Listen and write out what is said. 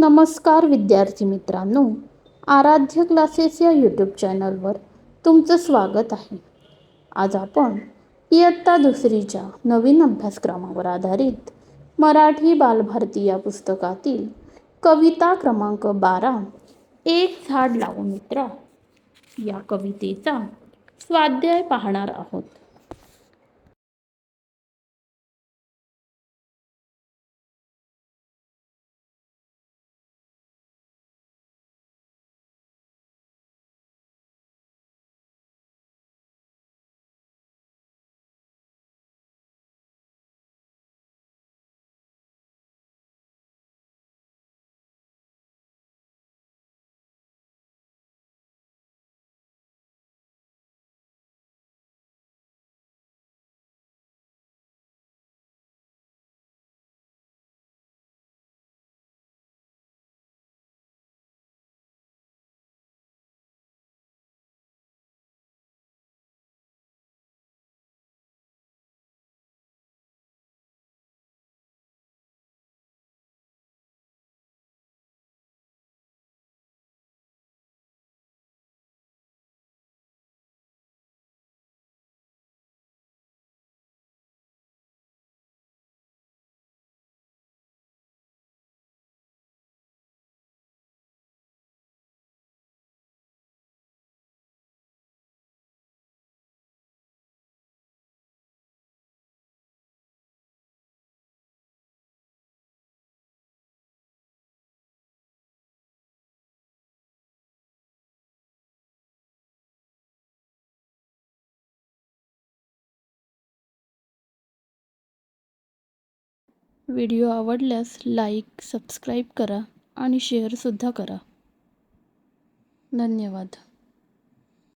नमस्कार विद्यार्थी मित्रांनो, आराध्य क्लासेस या यूट्यूब चॅनलवर तुमचं स्वागत आहे. आज आपण इयत्ता दुसरीच्या नवीन अभ्यासक्रमावर आधारित मराठी बालभारती या पुस्तकातील कविता क्रमांक 12 एक झाड लावू मित्रा या कवितेचा स्वाध्याय पाहणार आहोत. व्हिडिओ आवडल्यास लाईक, सबस्क्राईब करा आणि शेअरसुद्धा करा. धन्यवाद.